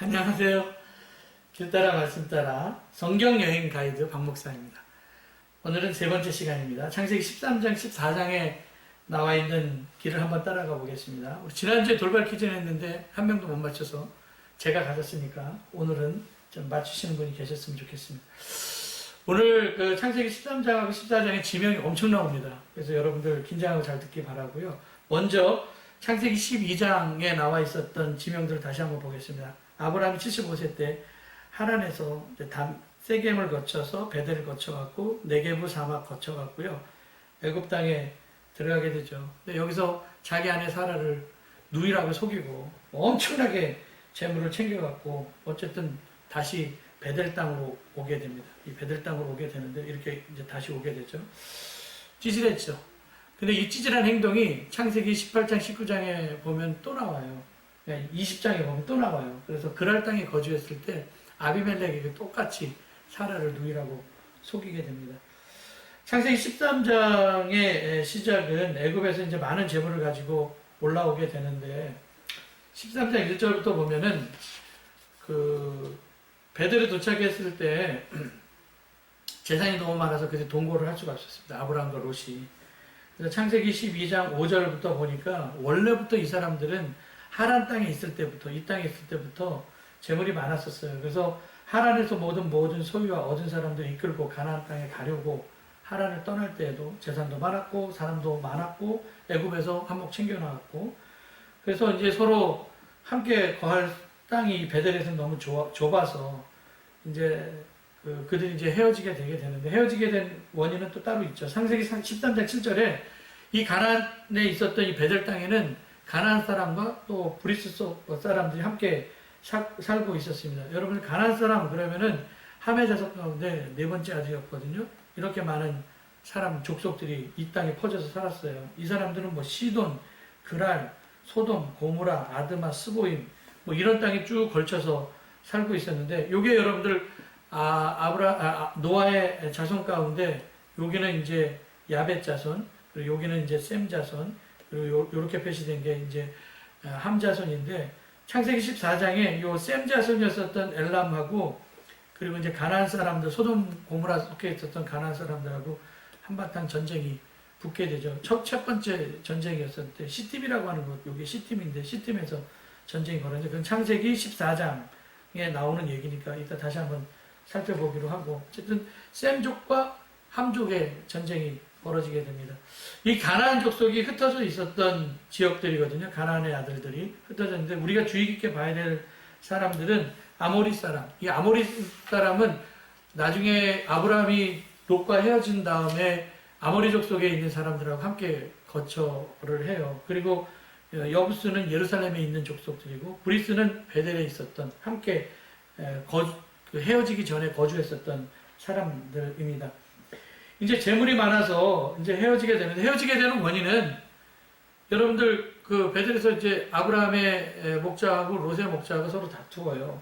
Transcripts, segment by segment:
안녕하세요. 길 따라 말씀 따라 성경 여행 가이드 박 목사입니다. 오늘은 세 번째 시간입니다. 창세기 13장, 14장에 나와 있는 길을 한번 따라가 보겠습니다. 우리 지난주에 돌발 퀴즈를 했는데 한 명도 못 맞춰서 제가 가졌으니까 오늘은 좀 맞추시는 분이 계셨으면 좋겠습니다. 오늘 그 창세기 13장하고 14장의 지명이 엄청 나옵니다. 그래서 여러분들 긴장하고 잘 듣기 바라고요. 먼저 창세기 12장에 나와 있었던 지명들을 다시 한번 보겠습니다. 아브라함이 75세 때 하란에서 세겜을 거쳐서 베델을 거쳐갖고 네게부 사막 거쳐갖고요. 애굽 땅에 들어가게 되죠. 근데 여기서 자기 아내 사라를 누이라고 속이고 엄청나게 재물을 챙겨갖고 어쨌든 다시 베델 땅으로 오게 됩니다. 이 베델 땅으로 오게 되는데 이렇게 이제 다시 오게 되죠. 찌질했죠. 근데 이 찌질한 행동이 창세기 18장, 19장에 보면 또 나와요. 20장에 보면 또 나와요. 그래서 그랄 땅에 거주했을 때 아비멜렉에게 똑같이 사라를 누이라고 속이게 됩니다. 창세기 13장의 시작은 애굽에서 이제 많은 재물을 가지고 올라오게 되는데 13장 1절부터 보면은 그 베델에 도착했을 때 재산이 너무 많아서 그래서 동거를 할 수가 없었습니다. 아브라함과 롯이. 그래서 창세기 12장 5절부터 보니까 원래부터 이 사람들은 하란 땅에 있을 때부터, 이 땅에 있을 때부터 재물이 많았었어요. 그래서 하란에서 모든 소유와 얻은 사람들을 이끌고 가나안 땅에 가려고 하란을 떠날 때에도 재산도 많았고 사람도 많았고 애굽에서 한몫 챙겨나왔고 그래서 이제 서로 함께 거할 땅이 베델에서 너무 좁아서 이제 그들이 이제 헤어지게 되게 되는데 헤어지게 된 원인은 또 따로 있죠. 창세기 13장 7절에 이 가나안에 있었던 이 베델 땅에는 가나안 사람과 또 브리스 사람들이 함께 살고 있었습니다. 여러분 가나안 사람 그러면은 함의 자손 가운데 네 번째 아들이었거든요. 이렇게 많은 사람 족속들이 이 땅에 퍼져서 살았어요. 이 사람들은 뭐 시돈, 그랄, 소돔, 고모라, 아드마, 스보임 뭐 이런 땅에 쭉 걸쳐서 살고 있었는데 요게 여러분들 노아의 자손 가운데 여기는 이제 야벳 자손 그리고 여기는 이제 셈 자손 그리고 요렇게 표시된 게 이제 함 자손인데 창세기 14장에 요 셈 자손이었었던 엘람하고 그리고 이제 가나안 사람들 소돔 고모라 속해 있었던 가나안 사람들하고 한바탕 전쟁이 붙게 되죠. 첫 번째 전쟁이었을 때 시팀이라고 하는 곳 요게 시팀인데 시팀에서 전쟁이 벌어졌는데 그건 창세기 14장에 나오는 얘기니까 이따 다시 한번 살펴보기로 하고 어쨌든 셈족과 함족의 전쟁이 벌어지게 됩니다. 이 가나안 족속이 흩어져 있었던 지역들이거든요. 가나안의 아들들이 흩어져 있는데 우리가 주의 깊게 봐야 될 사람들은 아모리 사람. 이 아모리 사람은 나중에 아브라함이 롯과 헤어진 다음에 아모리 족속에 있는 사람들하고 함께 거처를 해요. 그리고 여부스는 예루살렘에 있는 족속들이고 브리스는 베델에 있었던 함께 헤어지기 전에 거주했었던 사람들입니다. 이제 재물이 많아서 이제 헤어지게 되는데 헤어지게 되는 원인은 여러분들 그 베델에서 이제 아브라함의 목자하고 롯의 목자가 서로 다투어요.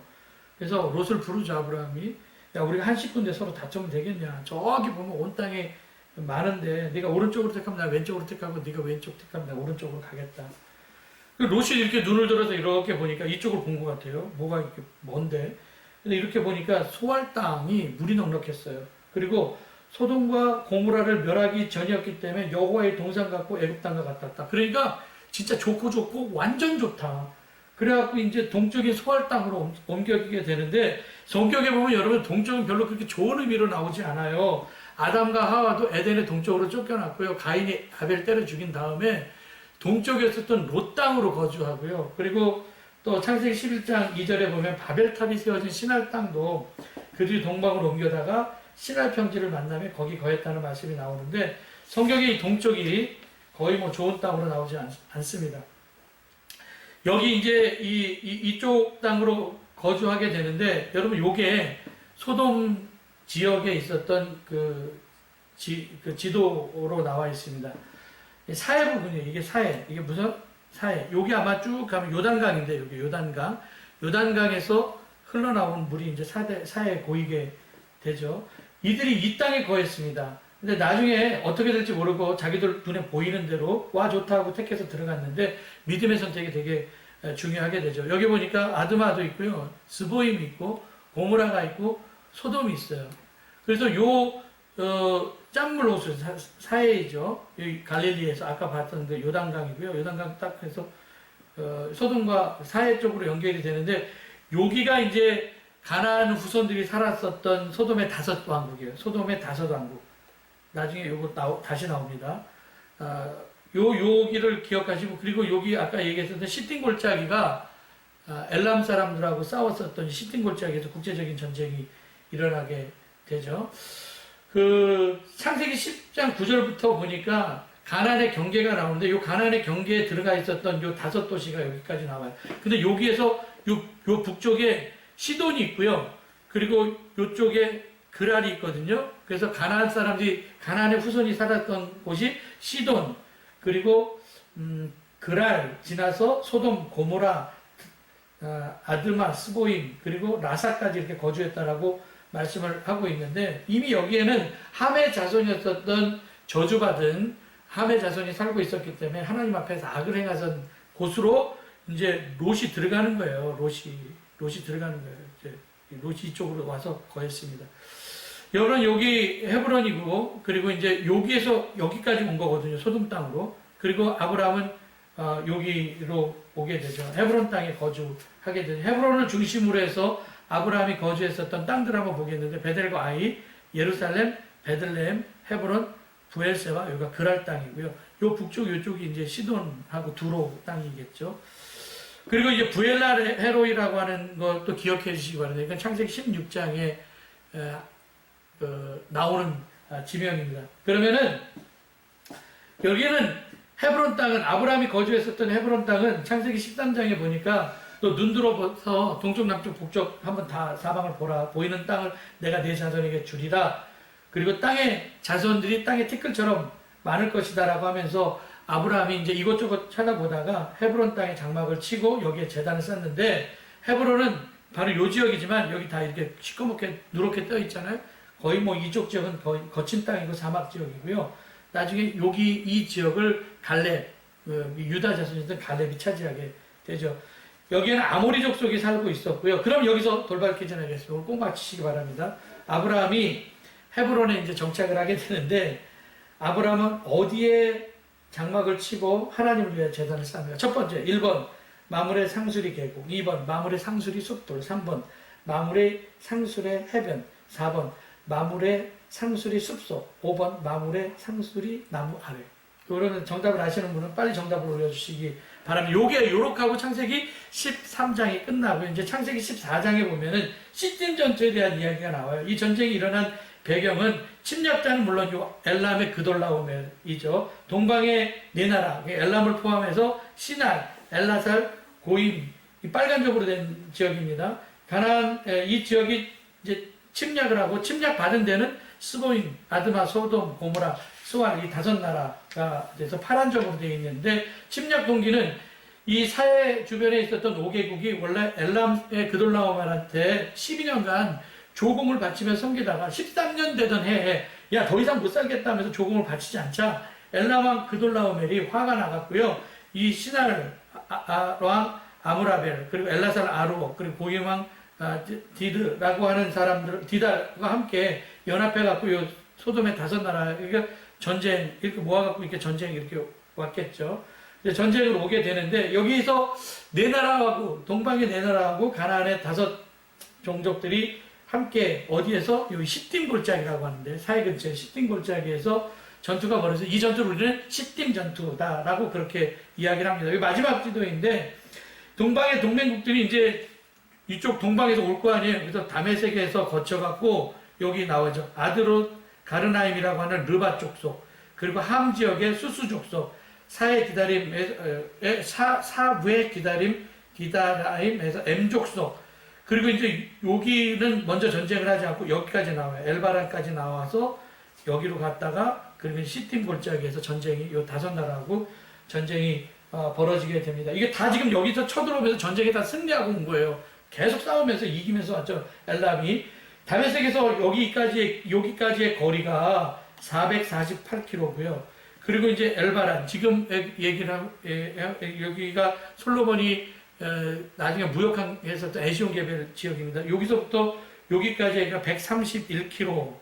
그래서 롯을 부르죠. 아브라함이 야 우리가 한 식구인데 서로 다투면 되겠냐. 저기 보면 온 땅에 많은데 네가 오른쪽으로 택하면 나 왼쪽으로 택하고 네가 왼쪽 택하면 나 오른쪽으로 가겠다. 롯이 이렇게 눈을 들어서 이렇게 보니까 이쪽을 본 것 같아요. 뭐가 이렇게 먼데. 근데 이렇게 보니까 소알 땅이 물이 넉넉했어요. 그리고 소돔과 고모라를 멸하기 전이었기 때문에 여호와의 동산 같고 애굽 땅과 같았다. 그러니까 진짜 좋고 완전 좋다. 그래갖고 이제 동쪽인 소알 땅으로 옮겨지게 되는데 성격에 보면 여러분 동쪽은 별로 그렇게 좋은 의미로 나오지 않아요. 아담과 하와도 에덴의 동쪽으로 쫓겨났고요. 가인이 아벨 때려 죽인 다음에 동쪽에 있었던 롯 땅으로 거주하고요. 그리고 또 창세기 11장 2절에 보면 바벨탑이 세워진 시날 땅도 그들이 동방으로 옮겨다가 시날 평지를 만나며 거기 거했다는 말씀이 나오는데 성경의 이 동쪽이 거의 뭐 좋은 땅으로 나오지 않습니다. 여기 이제 이쪽 땅으로 거주하게 되는데 여러분 요게 소돔 지역에 있었던 그 지도로 나와 있습니다. 사해 부분이에요. 이게 사해. 이게 무슨 사해. 여기 아마 쭉 가면 요단강인데 여기 요단강. 요단강에서 흘러나온 물이 이제 사해에 고이게 되죠. 이들이 이 땅에 거했습니다. 근데 나중에 어떻게 될지 모르고 자기들 눈에 보이는 대로 와 좋다 하고 택해서 들어갔는데 믿음의 선택이 되게 중요하게 되죠. 여기 보니까 아드마도 있고요. 스보임이 있고 고모라가 있고 소돔이 있어요. 그래서 짠물 호수 사해이죠. 여기 갈릴리에서 아까 봤던 그 요단강이고요. 요단강 딱 해서 소돔과 사해 쪽으로 연결이 되는데 여기가 이제 가나안 후손들이 살았었던 소돔의 5왕국이에요. 소돔의 5왕국. 나중에 요거 다시 나옵니다. 여기를 기억하시고, 그리고 여기 아까 얘기했었던 시틴 골짜기가 엘람 사람들하고 싸웠었던 시틴 골짜기에서 국제적인 전쟁이 일어나게 되죠. 그 창세기 10장 9절부터 보니까 가나안의 경계가 나오는데 이 가나안의 경계에 들어가 있었던 요 5도시가 여기까지 나와요. 근데 여기에서 요 북쪽에 시돈이 있고요. 그리고 요쪽에 그랄이 있거든요. 그래서 가나안 사람들이 가나안의 후손이 살았던 곳이 시돈, 그리고 그랄 지나서 소돔, 고모라, 아드마, 스보임, 그리고 라사까지 이렇게 거주했다라고 말씀을 하고 있는데, 이미 여기에는 함의 자손이었던 저주받은 함의 자손이 살고 있었기 때문에 하나님 앞에서 악을 행하던 곳으로 이제 롯이 들어가는 거예요. 롯이 들어가는 거예요. 이제 롯이 이쪽으로 와서 거했습니다. 여러분, 여기 헤브론이고, 그리고 이제 여기에서 여기까지 온 거거든요. 소돔 땅으로. 그리고 아브라함은 여기로 오게 되죠. 헤브론 땅에 거주하게 되죠. 헤브론을 중심으로 해서 아브라함이 거주했었던 땅들 한번 보겠는데, 베델과 아이, 예루살렘, 베들레헴, 헤브론, 부엘세바, 여기가 그랄 땅이고요. 요 북쪽, 요쪽이 이제 시돈하고 두로 땅이겠죠. 그리고 이제 부엘라 헤로이라고 하는 것도 기억해 주시기 바랍니다. 이건 창세기 16장에 나오는 지명입니다. 그러면은 여기는 헤브론 땅은, 아브라함이 거주했었던 헤브론 땅은 창세기 13장에 보니까 또 눈 들어서 동쪽, 남쪽, 북쪽 한번 다 사방을 보라. 보이는 땅을 내가 네 자손에게 주리라. 그리고 땅의 자손들이 땅의 티끌처럼 많을 것이다 라고 하면서 아브라함이 이제 이것저것 찾아보다가 헤브론 땅에 장막을 치고 여기에 제단을 쌓는데, 헤브론은 바로 요 지역이지만 여기 다 이렇게 시커멓게 누렇게 떠 있잖아요. 거의 뭐 이쪽 지역은 거의 거친 땅이고 사막 지역이고요. 나중에 여기 이 지역을 갈렙, 유다 자손이었던 갈렙이 차지하게 되죠. 여기에는 아모리 족속이 살고 있었고요. 그럼 여기서 돌발 퀴즈 내겠습니다. 꼭 맞히시기 바랍니다. 아브라함이 헤브론에 이제 정착을 하게 되는데, 아브라함은 어디에 장막을 치고 하나님을 위해 제단을 쌓는가? 첫 번째, 1번 마므레 상수리 계곡, 2번 마므레 상수리 숲돌, 3번 마므레 상수리 해변, 4번 마므레 상수리 숲속, 5번 마므레 상수리 나무 아래. 이거는 정답을 아시는 분은 빨리 정답을 올려주시기 바랍니다. 요게 요렇게하고 창세기 13장이 끝나고 이제 창세기 14장에 보면은 시딤 전투에 대한 이야기가 나와요. 이 전쟁이 일어난 배경은 침략자는 물론 요 엘람의 그돌라오멜이죠. 동방의 네 나라, 엘람을 포함해서 시날, 엘라살, 고임, 이 빨간적으로 된 지역입니다. 가나안 이 지역이 이제 침략을 하고, 침략받은 데는 스보임, 아드마, 소돔, 고모라, 스왈, 이 5나라가 돼서 파란적으로 되어 있는데, 침략 동기는 이 사해 주변에 있었던 5개국이 원래 엘람의 그돌라오멜한테 12년간 조공을 바치며 섬기다가 13년 되던 해에 야, 더 이상 못 살겠다면서 조공을 바치지 않자 엘람왕 그돌라오멜이 화가 나갔고요. 이 시날 왕 아무라벨, 그리고 엘라살 아루오, 그리고 고임왕 디드라고 하는 사람들, 디다가 함께 연합해갖고 요 소돔의 5나라, 그러니까 전쟁, 이렇게 모아갖고 이렇게 전쟁이 이렇게 왔겠죠. 이제 전쟁으로 오게 되는데, 여기서 네 나라하고, 동방의 네 나라하고 가나안의 5 종족들이 함께 어디에서? 요 시딤 골짜기라고 하는데, 사해 근처에 시딤 골짜기에서 전투가 벌어서 이 전투를 우리는 시딤 전투다라고 그렇게 이야기를 합니다. 여기 마지막 지도인데, 동방의 동맹국들이 이제 이쪽 동방에서 올 거 아니에요. 그래서 다메섹에서 거쳐갖고 여기 나오죠. 아드롯 가르나임이라고 하는 르바 족속, 그리고 함 지역의 수수 족속, 사해 기다림, 사외 기다림, 기다라임에서 M 족속, 그리고 이제 여기는 먼저 전쟁을 하지 않고 여기까지 나와요. 엘바란까지 나와서 여기로 갔다가, 그리고 시딤 골짜기에서 전쟁이 요 5나라하고 전쟁이 벌어지게 됩니다. 이게 다 지금 여기서 쳐들어오면서 전쟁에 다 승리하고 온 거예요. 계속 싸우면서 이기면서 왔죠. 엘람이. 다메섹에서 여기까지의 거리가 448km고요. 그리고 이제 엘바란, 지금 얘기를 여기가 솔로몬이 나중에 무역항에서 또 에시온 개별 지역입니다. 여기서부터 여기까지가 131km,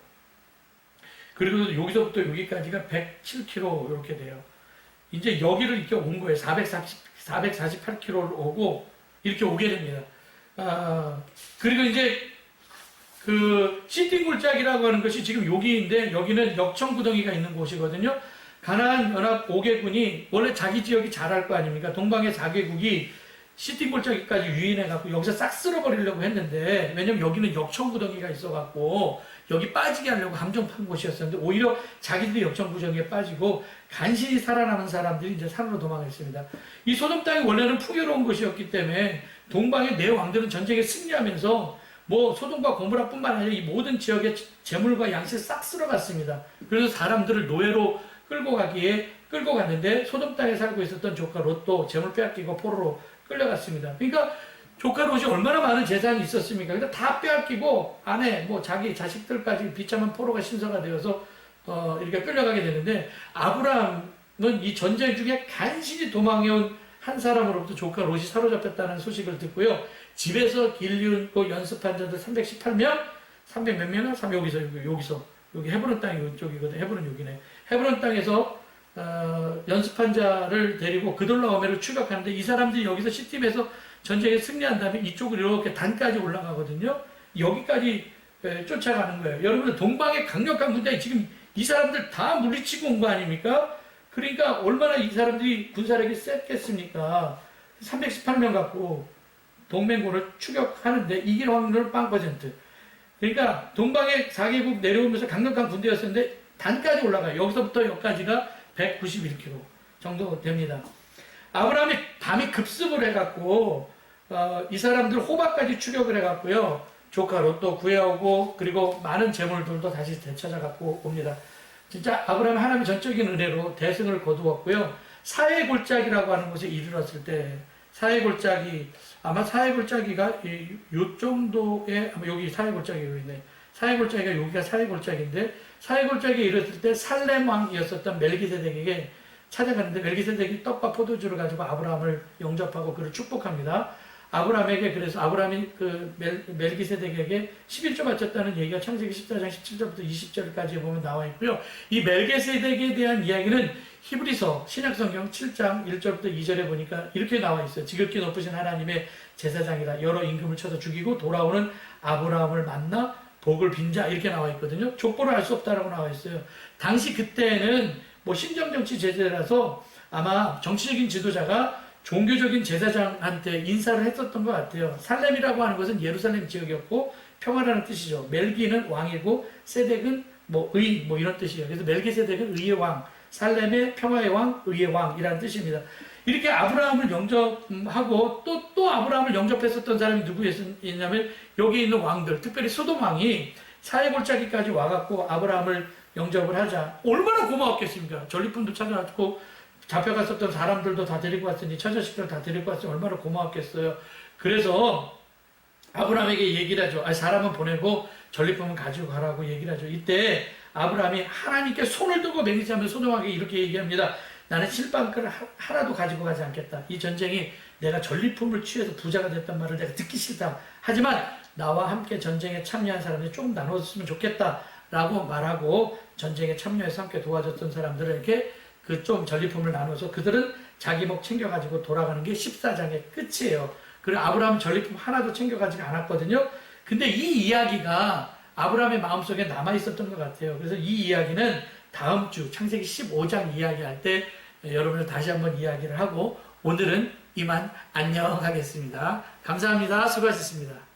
그리고 여기서부터 여기까지가 107km 이렇게 돼요. 이제 여기를 이렇게 온 거예요. 448km를 오고 이렇게 오게 됩니다. 그리고 이제 그 시팅골짜기라고 하는 것이 지금 여기인데, 여기는 역청구덩이가 있는 곳이거든요. 가나안 연합 5개군이 원래 자기 지역이 잘할 거 아닙니까? 동방의 4개국이 시팅골짜기까지 유인해갖고 여기서 싹 쓸어버리려고 했는데, 왜냐면 여기는 역청구덩이가 있어갖고 여기 빠지게 하려고 함정판 곳이었었는데, 오히려 자기들이 역청구덩이에 빠지고 간신히 살아남은 사람들이 이제 산으로 도망했습니다. 이 소돔 땅이 원래는 풍요로운 곳이었기 때문에 동방의 네 왕들은 전쟁에 승리하면서 뭐 소돔과 고모라뿐만 아니라 이 모든 지역의 재물과 양식을 싹 쓸어갔습니다. 그래서 사람들을 노예로 끌고 갔는데, 소돔 땅에 살고 있었던 조카 롯도 재물 빼앗기고 포로로 끌려갔습니다. 그러니까 조카 롯이 얼마나 많은 재산이 있었습니까? 그러니까 다 빼앗기고 아내, 뭐 자기 자식들까지 비참한 포로가 신세가 되어서 이렇게 끌려가게 되는데, 아브라함은 이 전쟁 중에 간신히 도망해온 한 사람으로부터 조카 롯이 사로잡혔다는 소식을 듣고요. 집에서 길리고 연습한 자들 318명, 300 몇 명이나? 여기서 여기 헤브론 땅이 이쪽이거든. 헤브론 여기네. 헤브론 땅에서 연습한 자를 데리고 그돌라오메를 추격하는데, 이 사람들이 여기서 시팀에서 전쟁에 승리한 다음에 이쪽으로 이렇게 단까지 올라가거든요. 여기까지 쫓아가는 거예요. 여러분, 동방의 강력한 군대, 지금 이 사람들 다 물리치고 온 거 아닙니까? 그러니까 얼마나 이 사람들이 군사력이 셌겠습니까? 318명 갖고 동맹군을 추격하는데 이길 확률은 0%. 그러니까 동방의 4개국 내려오면서 강력한 군대였었는데 단까지 올라가요. 여기서부터 여기까지가 191km 정도 됩니다. 아브라함이 밤에 급습을 해갖고 이 사람들 호박까지 추격을 해갖고요. 조카 롯도 구해오고, 그리고 많은 재물들도 다시 되찾아갖고 옵니다. 진짜 아브라함이 하나님의 전적인 은혜로 대승을 거두었고요. 사해골짜기라고 하는 곳에 이르렀을 때, 아마 사해골짜기가 요 정도의, 아마 여기 사해골짜기가 있네. 사해골짜기가 여기가 사해골짜기인데, 사해골짜기에 이르렀을 때 살렘 왕이었었던 멜기세덱에게 찾아갔는데, 멜기세덱이 떡과 포도주를 가지고 아브라함을 영접하고 그를 축복합니다. 아브라함에게, 그래서 아브라함이 그 멜기세덱에게 11조 바쳤다는 얘기가 창세기 14장 17절부터 20절까지 보면 나와 있고요. 이 멜기세덱에 대한 이야기는 히브리서 신약성경 7장 1절부터 2절에 보니까 이렇게 나와 있어요. 지극히 높으신 하나님의 제사장이라, 여러 임금을 쳐서 죽이고 돌아오는 아브라함을 만나 복을 빈자, 이렇게 나와 있거든요. 족보를 알 수 없다라고 나와 있어요. 당시 그때는 뭐 신정정치 제도라서 아마 정치적인 지도자가 종교적인 제사장한테 인사를 했었던 것 같아요. 살렘이라고 하는 것은 예루살렘 지역이었고 평화라는 뜻이죠. 멜기는 왕이고 세덱은 뭐 의, 뭐 이런 뜻이에요. 그래서 멜기세덱은 의의 왕, 살렘의 평화의 왕, 의의 왕이라는 뜻입니다. 이렇게 아브라함을 영접하고 또 아브라함을 영접했었던 사람이 누구였냐면 여기 있는 왕들, 특별히 소돔 왕이 사해골짜기까지 와갖고 아브라함을 영접을 하자 얼마나 고마웠겠습니까? 전리품도 찾아왔고 잡혀갔었던 사람들도 다 데리고 왔으니, 처자식들 다 데리고 왔으니 얼마나 고마웠겠어요. 그래서 아브라함에게 얘기를 하죠. 사람은 보내고 전리품은 가지고 가라고 얘기를 하죠. 이때 아브라함이 하나님께 손을 들고 맹세하며 소돔에게 이렇게 얘기합니다. 나는 실방글을 하나도 가지고 가지 않겠다. 이 전쟁이 내가 전리품을 취해서 부자가 됐단 말을 내가 듣기 싫다. 하지만 나와 함께 전쟁에 참여한 사람들이 조금 나눠줬으면 좋겠다 라고 말하고, 전쟁에 참여해서 함께 도와줬던 사람들에게 그 좀 전리품을 나눠서 그들은 자기 목 챙겨가지고 돌아가는 게 14장의 끝이에요. 그리고 아브라함은 전리품 하나도 챙겨가지 않았거든요. 근데 이 이야기가 아브라함의 마음속에 남아있었던 것 같아요. 그래서 이 이야기는 다음 주 창세기 15장 이야기할 때 여러분을 다시 한번 이야기를 하고, 오늘은 이만 안녕 하겠습니다. 감사합니다. 수고하셨습니다.